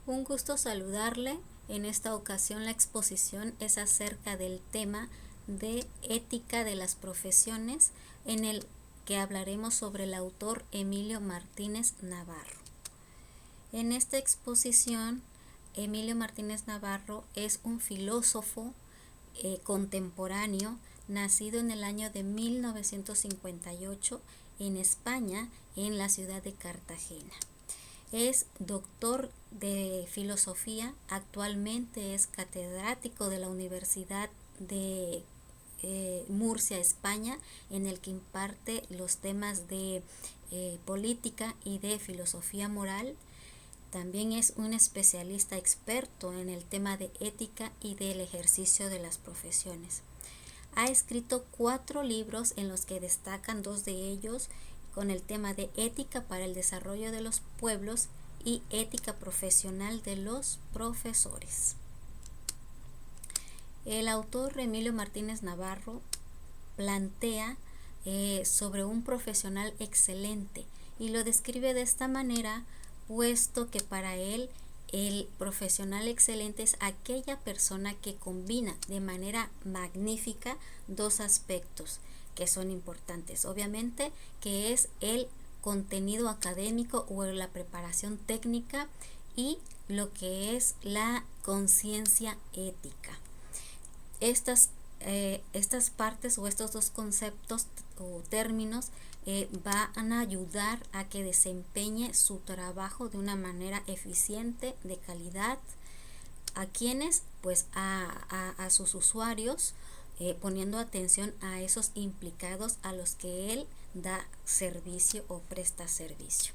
Un gusto saludarle. En esta ocasión la exposición es acerca del tema de ética de las profesiones, en el que hablaremos sobre el autor Emilio Martínez Navarro. En esta exposición, Emilio Martínez Navarro es un filósofo contemporáneo, nacido en el año de 1958 en España, en la ciudad de Cartagena. Es doctor de filosofía, actualmente es catedrático de la Universidad de Murcia, España, en el que imparte los temas de política y de filosofía moral. También es un especialista experto en el tema de ética y del ejercicio de las profesiones. Ha escrito 4 libros en los que destacan 2 de ellos con el tema de ética para el desarrollo de los pueblos y ética profesional de los profesores. El autor Emilio Martínez Navarro plantea sobre un profesional excelente y lo describe de esta manera, puesto que para él el profesional excelente es aquella persona que combina de manera magnífica 2 aspectos que son importantes. Obviamente que es el contenido académico o la preparación técnica y lo que es la conciencia ética. Estas partes o estos 2 conceptos o términos van a ayudar a que desempeñe su trabajo de una manera eficiente, de calidad. ¿A quiénes? Pues a sus usuarios, poniendo atención a esos implicados a los que él da servicio o presta servicio.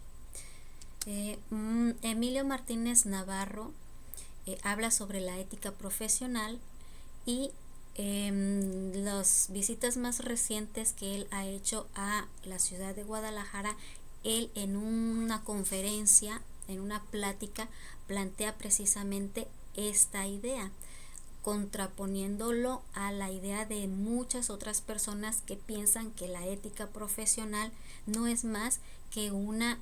Emilio Martínez Navarro habla sobre la ética profesional y las visitas más recientes que él ha hecho a la ciudad de Guadalajara, él en una conferencia, en una plática, plantea precisamente esta idea, contraponiéndolo a la idea de muchas otras personas que piensan que la ética profesional no es más que un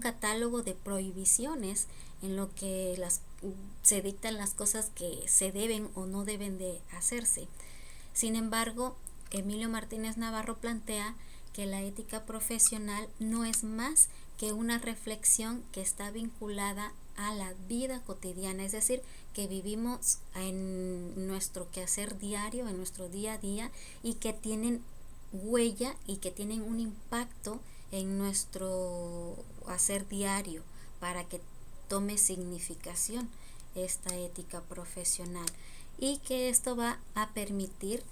catálogo de prohibiciones en lo que se dictan las cosas que se deben o no deben de hacerse. Sin embargo, Emilio Martínez Navarro plantea que la ética profesional no es más que una reflexión que está vinculada a la vida cotidiana, es decir, que vivimos en nuestro quehacer diario, en nuestro día a día, y que tienen huella y que tienen un impacto en nuestro hacer diario para que tome significación esta ética profesional, y que esto va a permitir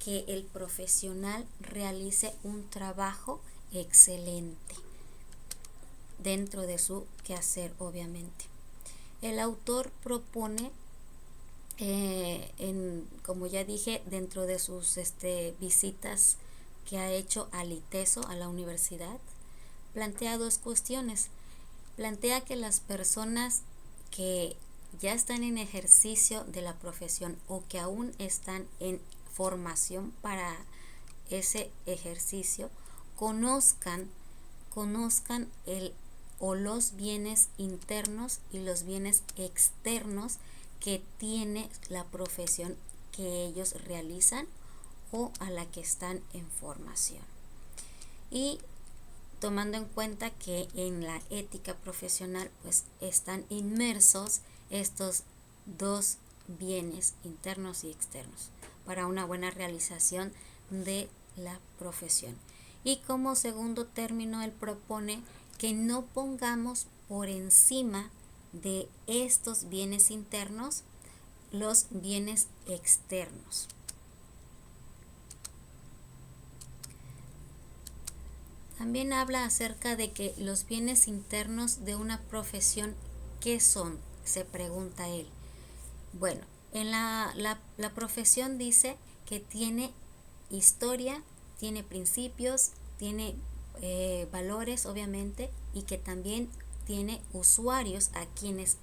que el profesional realice un trabajo excelente dentro de su quehacer, obviamente. El autor propone, como ya dije, dentro de sus visitas que ha hecho al ITESO, a la universidad, plantea 2 cuestiones. Plantea que las personas que ya están en ejercicio de la profesión o que aún están en formación para ese ejercicio, conozcan los bienes internos y los bienes externos que tiene la profesión que ellos realizan o a la que están en formación. Y tomando en cuenta que en la ética profesional pues están inmersos estos 2 bienes internos y externos para una buena realización de la profesión. Y como segundo término, él propone que no pongamos por encima de estos bienes internos los bienes externos. También habla acerca de que los bienes internos de una profesión, ¿qué son?, se pregunta él. Bueno, en la profesión dice que tiene historia, tiene principios, tiene valores, obviamente, y que también tiene usuarios a quienes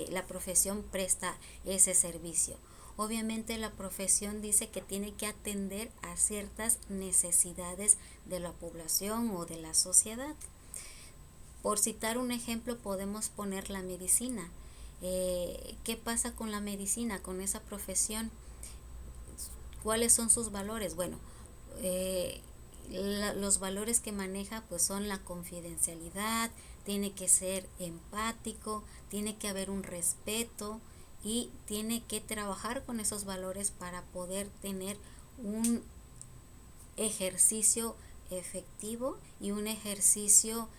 la profesión presta ese servicio. Obviamente la profesión dice que tiene que atender a ciertas necesidades de la población o de la sociedad. Por citar un ejemplo, podemos poner la medicina. ¿Qué pasa con la medicina, con esa profesión? ¿Cuáles son sus valores? Bueno, los valores que maneja pues son la confidencialidad, tiene que ser empático, tiene que haber un respeto y tiene que trabajar con esos valores para poder tener un ejercicio efectivo y un ejercicio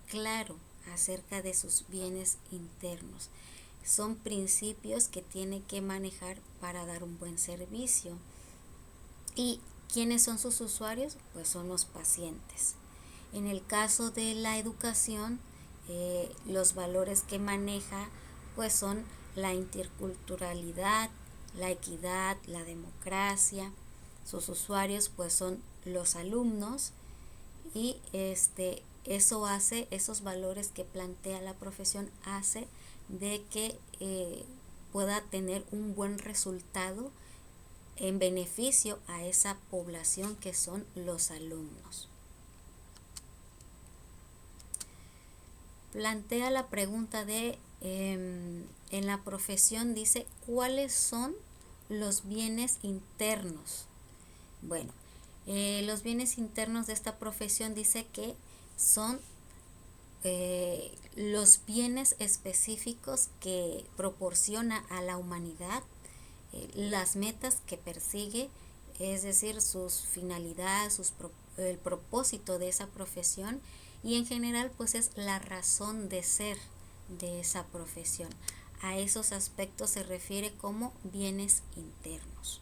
claro acerca de sus bienes internos. Son principios que tiene que manejar para dar un buen servicio. ¿Y quiénes son sus usuarios? Pues son los pacientes. En el caso de la educación, los valores que maneja pues son la interculturalidad, la equidad, la democracia. Sus usuarios pues son los alumnos y eso hace, esos valores que plantea la profesión hace de que pueda tener un buen resultado en beneficio a esa población que son los alumnos. Plantea la pregunta de, en la profesión dice, ¿cuáles son los bienes internos? Bueno, los bienes internos de esta profesión dice que son los bienes específicos que proporciona a la humanidad, las metas que persigue, es decir, sus finalidades, el propósito de esa profesión y en general pues es la razón de ser de esa profesión. A esos aspectos se refiere como bienes internos.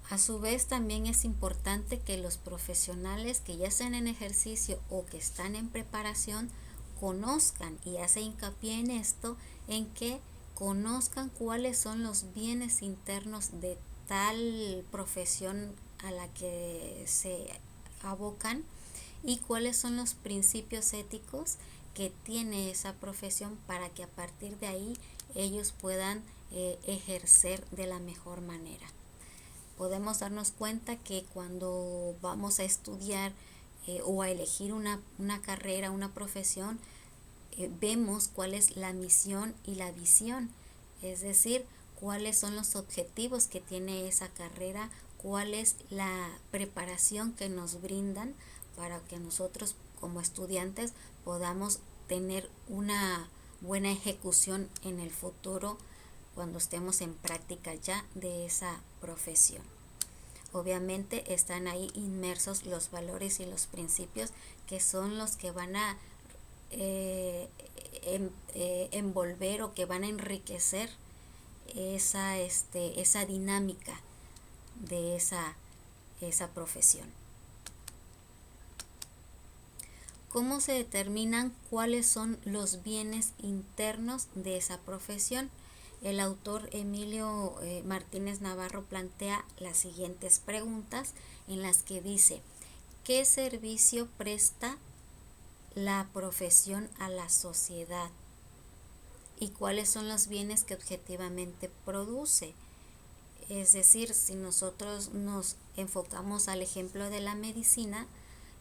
A su vez, también es importante que los profesionales que ya están en ejercicio o que están en preparación conozcan, y hace hincapié en esto, en que conozcan cuáles son los bienes internos de tal profesión a la que se abocan y cuáles son los principios éticos que tiene esa profesión para que a partir de ahí ellos puedan ejercer de la mejor manera. Podemos darnos cuenta que cuando vamos a estudiar o a elegir una carrera, una profesión, vemos cuál es la misión y la visión, es decir, cuáles son los objetivos que tiene esa carrera, cuál es la preparación que nos brindan para que nosotros como estudiantes podamos tener una buena ejecución en el futuro cuando estemos en práctica ya de esa profesión. Obviamente están ahí inmersos los valores y los principios que son los que van a envolver o que van a enriquecer esa dinámica de esa profesión. ¿Cómo se determinan cuáles son los bienes internos de esa profesión? El autor Emilio Martínez Navarro plantea las siguientes preguntas en las que dice: ¿qué servicio presta la profesión a la sociedad? ¿Y cuáles son los bienes que objetivamente produce? Es decir, si nosotros nos enfocamos al ejemplo de la medicina,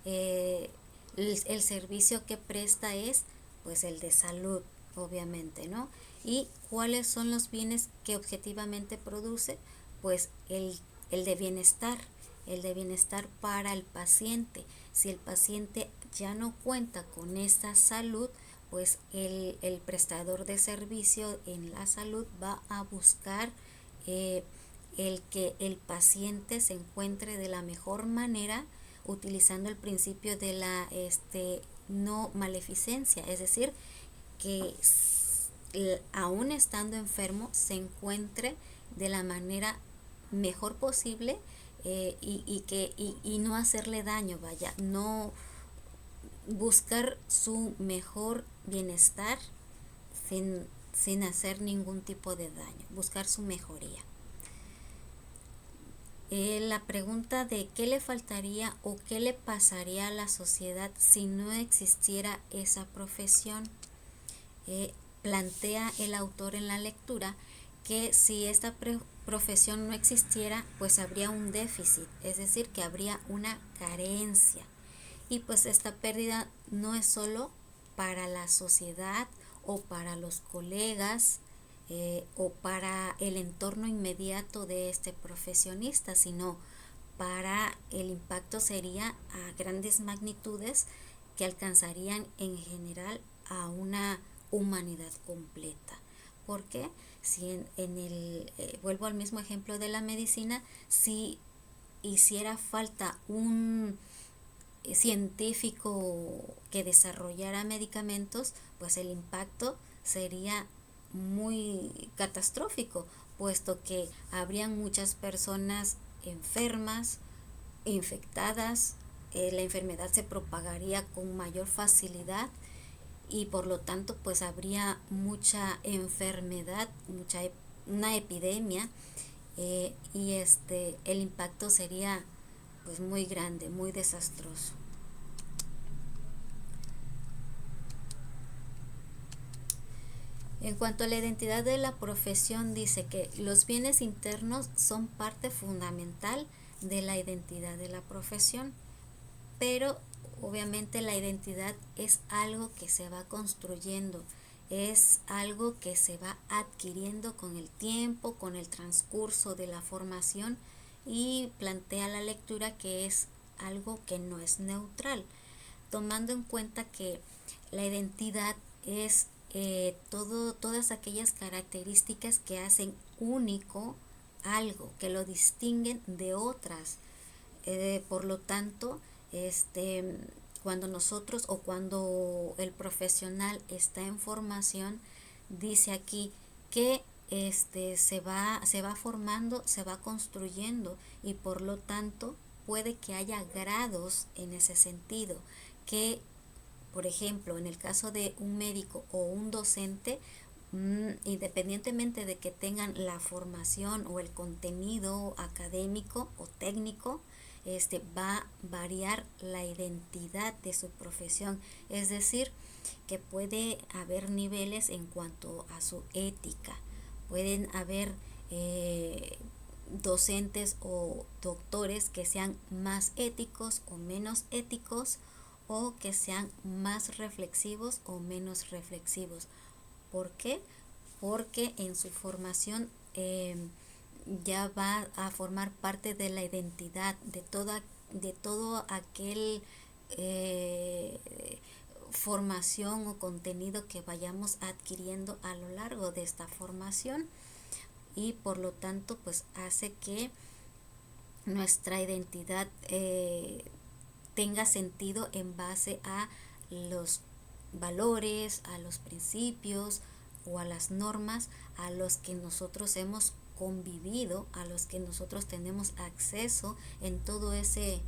el servicio que presta es pues el de salud, obviamente, ¿no? ¿Y cuáles son los bienes que objetivamente produce? Pues el de bienestar, para el paciente. Si el paciente ya no cuenta con esta salud, pues el prestador de servicio en la salud va a buscar el que el paciente se encuentre de la mejor manera, utilizando el principio de la no maleficencia, es decir, que aún estando enfermo se encuentre de la manera mejor posible y no hacerle daño, vaya, no buscar su mejor bienestar sin hacer ningún tipo de daño, buscar su mejoría. La pregunta de qué le faltaría o qué le pasaría a la sociedad si no existiera esa profesión, plantea el autor en la lectura que si esta profesión no existiera, pues habría un déficit, es decir, que habría una carencia. Y pues esta pérdida no es solo para la sociedad o para los colegas o para el entorno inmediato de este profesionista, sino para el impacto sería a grandes magnitudes que alcanzarían en general a una humanidad completa. Porque si vuelvo al mismo ejemplo de la medicina, si hiciera falta un científico que desarrollara medicamentos, pues el impacto sería muy catastrófico, puesto que habrían muchas personas enfermas, infectadas, la enfermedad se propagaría con mayor facilidad y por lo tanto pues habría mucha enfermedad, una epidemia y el impacto sería pues muy grande, muy desastroso. En cuanto a la identidad de la profesión, dice que los bienes internos son parte fundamental de la identidad de la profesión, pero obviamente la identidad es algo que se va construyendo, es algo que se va adquiriendo con el tiempo, con el transcurso de la formación y plantea la lectura que es algo que no es neutral, tomando en cuenta que la identidad es todas aquellas características que hacen único algo, que lo distinguen de otras. Por lo tanto, cuando nosotros o cuando el profesional está en formación, dice aquí que se va formando, se va construyendo y por lo tanto puede que haya grados en ese sentido, que por ejemplo en el caso de un médico o un docente, independientemente de que tengan la formación o el contenido académico o técnico, va a variar la identidad de su profesión, es decir, que puede haber niveles en cuanto a su ética, pueden haber docentes o doctores que sean más éticos o menos éticos o que sean más reflexivos o menos reflexivos. ¿Por qué? Porque en su formación ya va a formar parte de la identidad de todo aquel formación o contenido que vayamos adquiriendo a lo largo de esta formación y por lo tanto pues hace que nuestra identidad tenga sentido en base a los valores, a los principios o a las normas a los que nosotros hemos convivido, a los que nosotros tenemos acceso en todo ese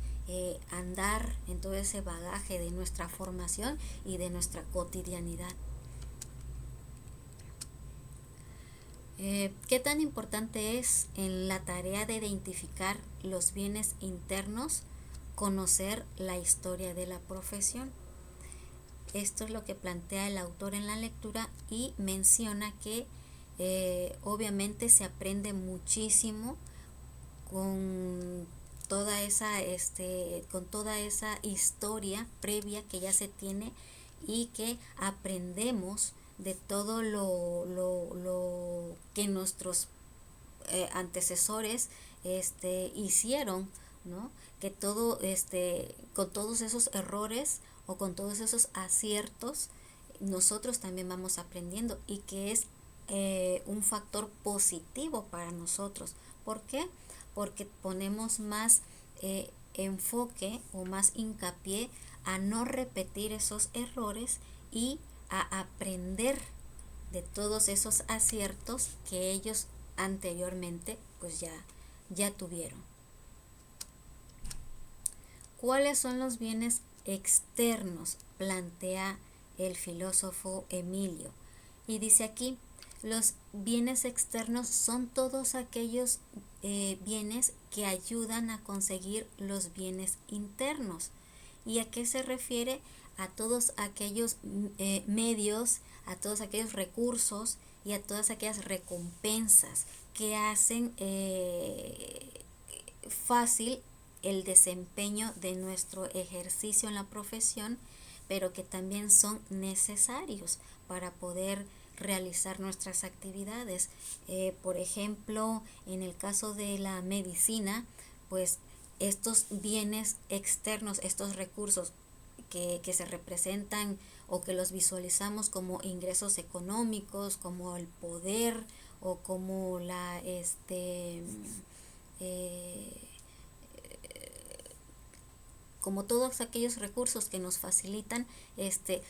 andar, en todo ese bagaje de nuestra formación y de nuestra cotidianidad. ¿Qué tan importante es en la tarea de identificar los bienes internos conocer la historia de la profesión? Esto es lo que plantea el autor en la lectura y menciona que obviamente se aprende muchísimo con con toda esa historia previa que ya se tiene y que aprendemos de todo lo que nuestros antecesores hicieron, ¿no? Que con todos esos errores o con todos esos aciertos nosotros también vamos aprendiendo y que es un factor positivo para nosotros. ¿Por qué? Porque ponemos más enfoque o más hincapié a no repetir esos errores y a aprender de todos esos aciertos que ellos anteriormente pues ya tuvieron. ¿Cuáles son los bienes externos? Plantea el filósofo Emilio. Y dice aquí, los bienes externos son todos aquellos bienes que ayudan a conseguir los bienes internos. ¿Y a qué se refiere? A todos aquellos medios, a todos aquellos recursos y a todas aquellas recompensas que hacen fácil el desempeño de nuestro ejercicio en la profesión, pero que también son necesarios para poder realizar nuestras actividades. Por ejemplo, en el caso de la medicina, pues estos bienes externos, estos recursos que se representan o que los visualizamos como ingresos económicos, como el poder o como eh, como todos aquellos recursos que nos facilitan,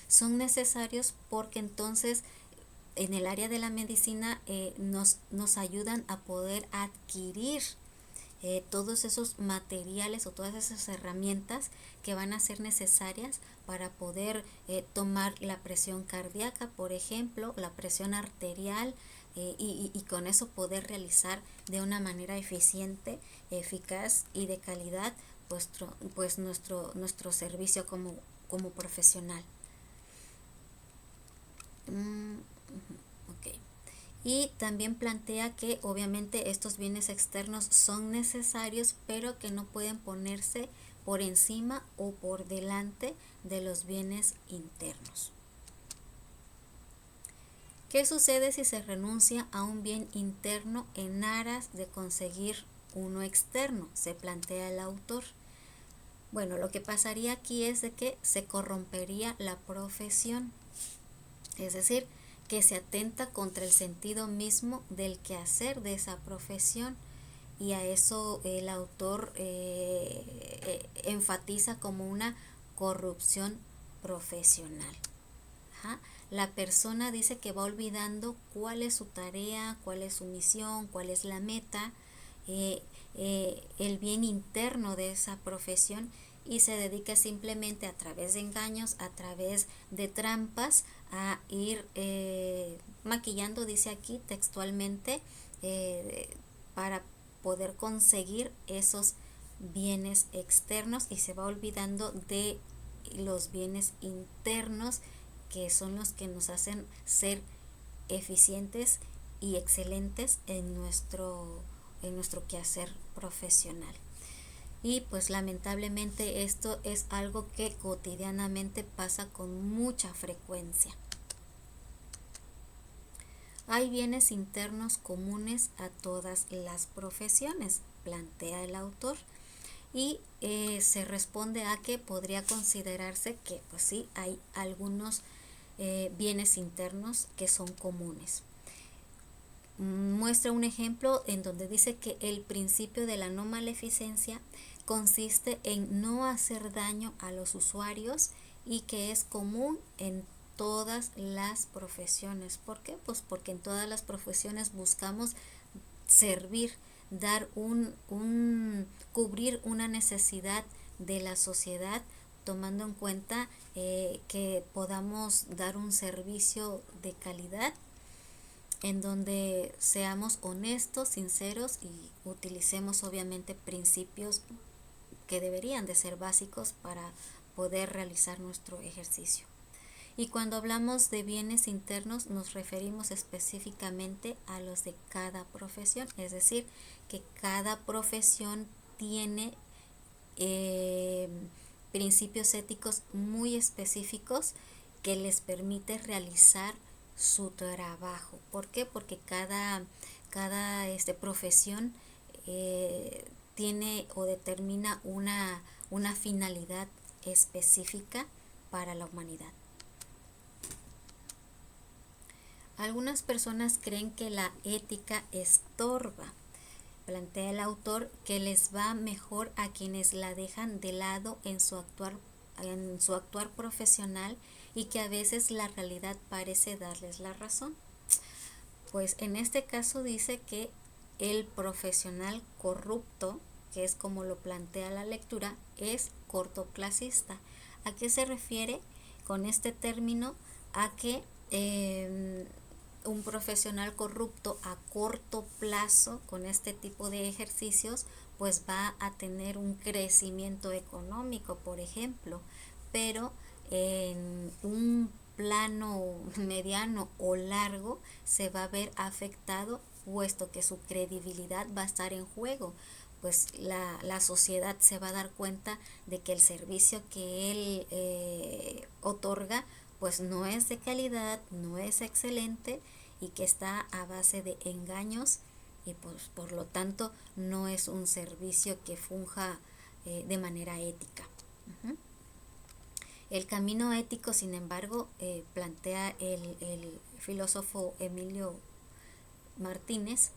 son necesarios, porque entonces en el área de la medicina nos ayudan a poder adquirir todos esos materiales o todas esas herramientas que van a ser necesarias para poder tomar la presión cardíaca, por ejemplo, la presión arterial, y con eso poder realizar de una manera eficiente, eficaz y de calidad pues nuestro servicio como profesional. Ok. Y también plantea que obviamente estos bienes externos son necesarios, pero que no pueden ponerse por encima o por delante de los bienes internos. ¿Qué sucede si se renuncia a un bien interno en aras de conseguir uno externo? Se plantea el autor. Bueno, lo que pasaría aquí es de que se corrompería la profesión, es decir, que se atenta contra el sentido mismo del quehacer de esa profesión, y a eso el autor enfatiza como una corrupción profesional. Ajá. La persona dice que va olvidando cuál es su tarea, cuál es su misión, cuál es la meta, el bien interno de esa profesión, y se dedica simplemente a través de engaños, a través de trampas, a ir maquillando, dice aquí textualmente, para poder conseguir esos bienes externos, y se va olvidando de los bienes internos, que son los que nos hacen ser eficientes y excelentes en nuestro quehacer profesional. Y pues lamentablemente esto es algo que cotidianamente pasa con mucha frecuencia. Hay bienes internos comunes a todas las profesiones, plantea el autor, y se responde a que podría considerarse que pues sí, hay algunos bienes internos que son comunes. Muestra un ejemplo en donde dice que el principio de la no maleficencia consiste en no hacer daño a los usuarios, y que es común en todas las profesiones. ¿Por qué? Pues porque en todas las profesiones buscamos servir, dar cubrir una necesidad de la sociedad, tomando en cuenta que podamos dar un servicio de calidad, en donde seamos honestos, sinceros, y utilicemos obviamente principios que deberían de ser básicos para poder realizar nuestro ejercicio. Y cuando hablamos de bienes internos nos referimos específicamente a los de cada profesión, es decir, que cada profesión tiene principios éticos muy específicos que les permite realizar su trabajo. ¿Por qué? Porque cada profesión tiene o determina una finalidad específica para la humanidad. Algunas personas creen que la ética estorba. Plantea el autor que les va mejor a quienes la dejan de lado en su actuar profesional, y que a veces la realidad parece darles la razón. Pues en este caso dice que el profesional corrupto, que es como lo plantea la lectura, es cortoplacista. ¿A qué se refiere con este término? A que un profesional corrupto a corto plazo, con este tipo de ejercicios, pues va a tener un crecimiento económico, por ejemplo, pero en un plano mediano o largo se va a ver afectado, puesto que su credibilidad va a estar en juego, pues la sociedad se va a dar cuenta de que el servicio que él otorga pues no es de calidad, no es excelente y que está a base de engaños y pues por lo tanto no es un servicio que funja de manera ética. Uh-huh. El camino ético, sin embargo, plantea el filósofo Emilio Martínez,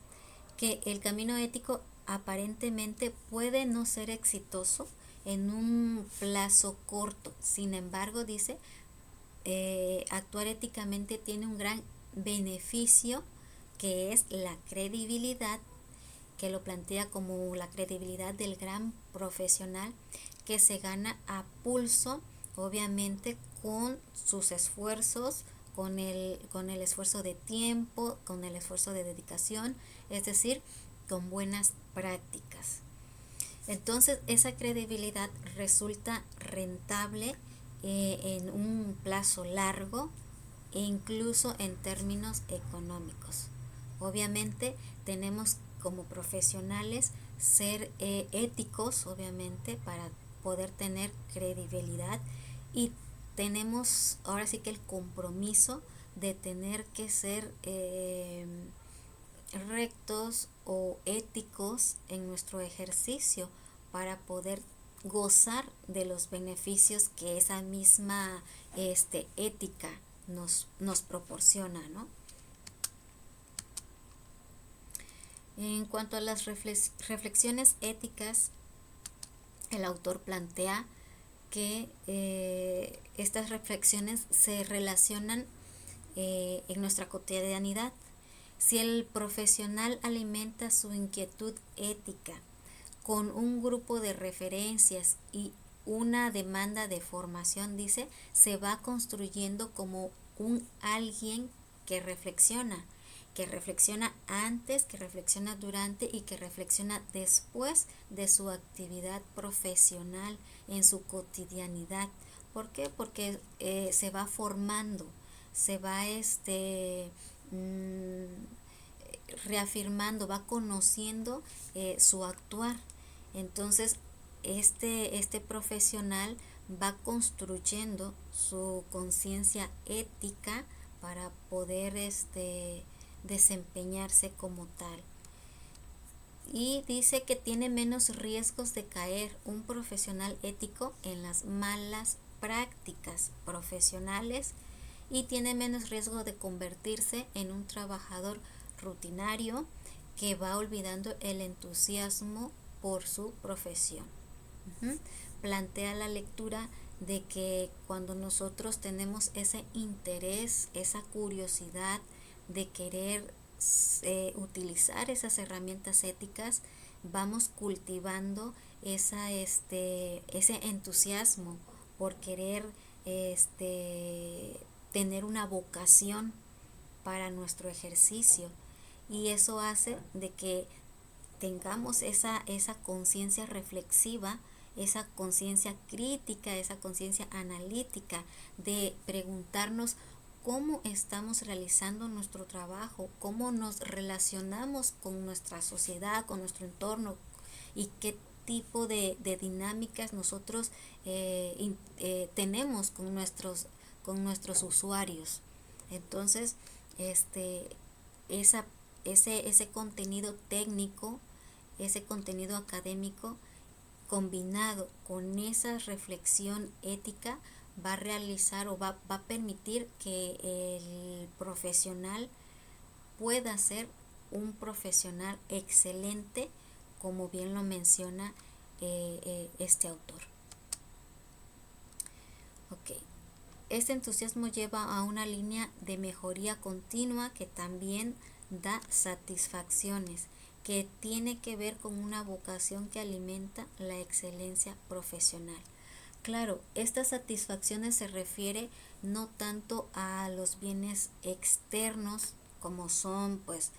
que el camino ético aparentemente puede no ser exitoso en un plazo corto. Sin embargo, dice, actuar éticamente tiene un gran beneficio, que es la credibilidad, que lo plantea como la credibilidad del gran profesional que se gana a pulso, obviamente con sus esfuerzos, con el esfuerzo de tiempo, con el esfuerzo de dedicación, es decir, con buenas prácticas. Entonces esa credibilidad resulta rentable en un plazo largo e incluso en términos económicos. Obviamente tenemos como profesionales ser éticos, obviamente, para poder tener credibilidad, y tenemos ahora sí que el compromiso de tener que ser rectos o éticos en nuestro ejercicio para poder gozar de los beneficios que esa misma ética nos proporciona, ¿no? En cuanto a las reflexiones éticas, el autor plantea que estas reflexiones se relacionan en nuestra cotidianidad. Si el profesional alimenta su inquietud ética con un grupo de referencias y una demanda de formación, dice, se va construyendo como un alguien que reflexiona antes, que reflexiona durante y que reflexiona después de su actividad profesional en su cotidianidad. ¿Por qué? Porque se va formando, se va reafirmando, va conociendo su actuar. Entonces, este profesional va construyendo su conciencia ética para poder desempeñarse como tal. Y dice que tiene menos riesgos de caer un profesional ético en las malas prácticas profesionales y tiene menos riesgo de convertirse en un trabajador rutinario que va olvidando el entusiasmo por su profesión. Uh-huh. Plantea la lectura de que cuando nosotros tenemos ese interés, esa curiosidad de querer utilizar esas herramientas éticas, vamos cultivando ese entusiasmo por querer tener una vocación para nuestro ejercicio, y eso hace de que tengamos esa conciencia reflexiva, esa conciencia crítica, esa conciencia analítica de preguntarnos cómo estamos realizando nuestro trabajo, cómo nos relacionamos con nuestra sociedad, con nuestro entorno y qué tipo de dinámicas nosotros tenemos con nuestros usuarios. Entonces, ese contenido técnico, ese contenido académico, combinado con esa reflexión ética, va a realizar o va a permitir que el profesional pueda ser un profesional excelente, como bien lo menciona este autor. Ok. Este entusiasmo lleva a una línea de mejoría continua que también da satisfacciones, que tiene que ver con una vocación que alimenta la excelencia profesional. Claro, estas satisfacciones se refiere no tanto a los bienes externos como son pues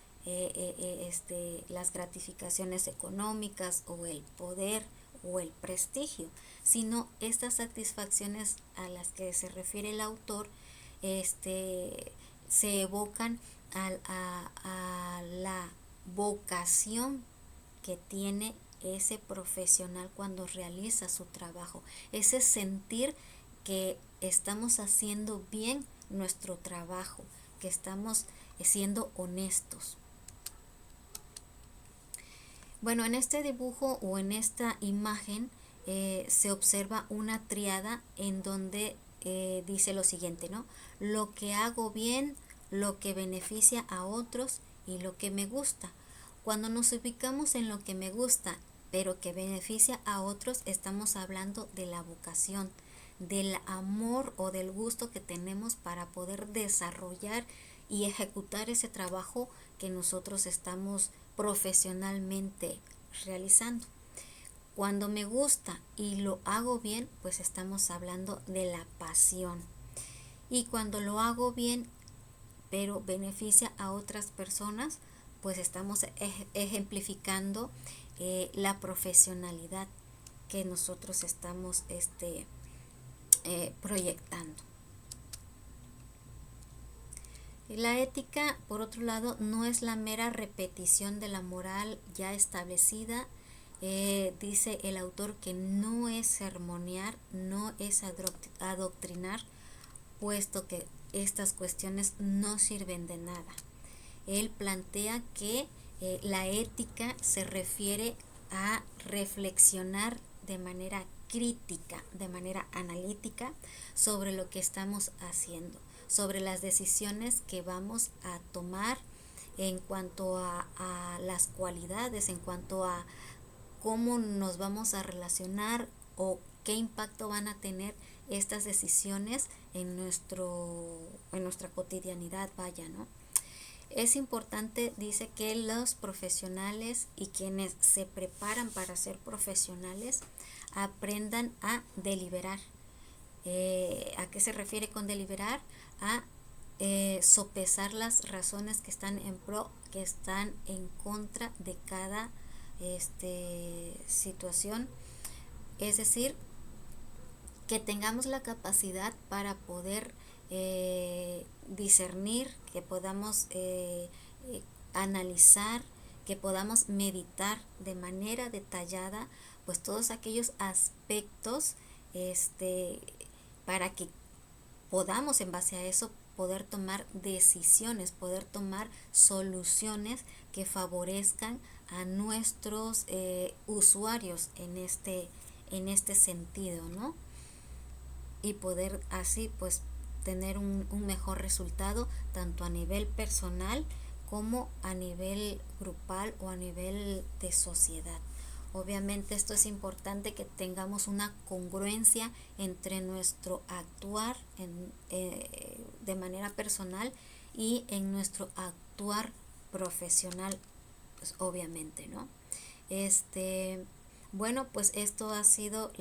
las gratificaciones económicas o el poder o el prestigio, sino estas satisfacciones a las que se refiere el autor se evocan a la vocación que tiene ese profesional cuando realiza su trabajo, ese sentir que estamos haciendo bien nuestro trabajo, que estamos siendo honestos. Bueno, en este dibujo o en esta imagen se observa una tríada en donde dice lo siguiente, ¿no? Lo que hago bien, lo que beneficia a otros y lo que me gusta. Cuando nos ubicamos en lo que me gusta, pero que beneficia a otros, estamos hablando de la vocación, del amor o del gusto que tenemos para poder desarrollar y ejecutar ese trabajo que nosotros estamos profesionalmente realizando. Cuando me gusta y lo hago bien, pues estamos hablando de la pasión. Y cuando lo hago bien, pero beneficia a otras personas, pues estamos ejemplificando la profesionalidad que nosotros estamos proyectando. La ética, por otro lado, no es la mera repetición de la moral ya establecida. Dice el autor que no es sermonear, no es adoctrinar, puesto que estas cuestiones no sirven de nada. Él plantea que la ética se refiere a reflexionar de manera crítica, de manera analítica sobre lo que estamos haciendo, sobre las decisiones que vamos a tomar en cuanto a las cualidades, en cuanto a cómo nos vamos a relacionar o qué impacto van a tener estas decisiones en nuestra cotidianidad, vaya, ¿no? Es importante, dice, que los profesionales y quienes se preparan para ser profesionales aprendan a deliberar. ¿A qué se refiere con deliberar? A sopesar las razones que están en pro, que están en contra de cada situación. Es decir, que tengamos la capacidad para poder discernir, que podamos analizar, que podamos meditar de manera detallada pues todos aquellos aspectos para que podamos en base a eso poder tomar decisiones, poder tomar soluciones que favorezcan a nuestros usuarios en este sentido, ¿no? Y poder así pues tener un mejor resultado tanto a nivel personal como a nivel grupal o a nivel de sociedad. Obviamente esto es importante, que tengamos una congruencia entre nuestro actuar de manera personal y en nuestro actuar profesional, pues obviamente, ¿no? Bueno, pues esto ha sido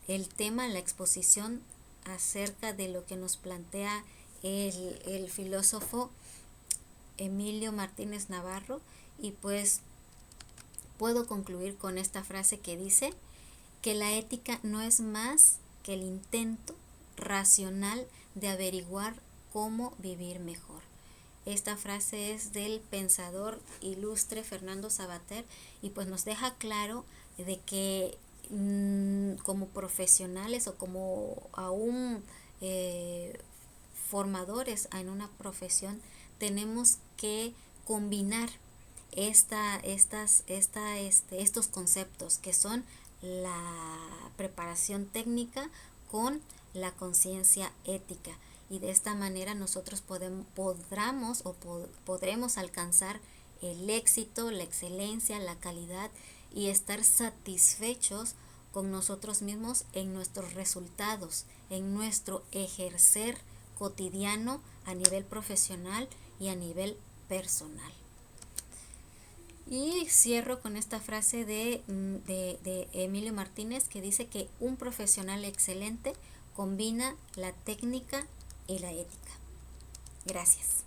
el tema, la exposición acerca de lo que nos plantea el filósofo Emilio Martínez Navarro, y pues puedo concluir con esta frase que dice que la ética no es más que el intento racional de averiguar cómo vivir mejor. Esta frase es del pensador ilustre Fernando Savater, y pues nos deja claro de que como profesionales o como aún formadores en una profesión, tenemos que combinar estos conceptos que son la preparación técnica con la conciencia ética, y de esta manera nosotros podremos alcanzar el éxito, la excelencia, la calidad, y estar satisfechos con nosotros mismos en nuestros resultados, en nuestro ejercer cotidiano a nivel profesional y a nivel personal. Y cierro con esta frase de Emilio Martínez, que dice que un profesional excelente combina la técnica y la ética. Gracias.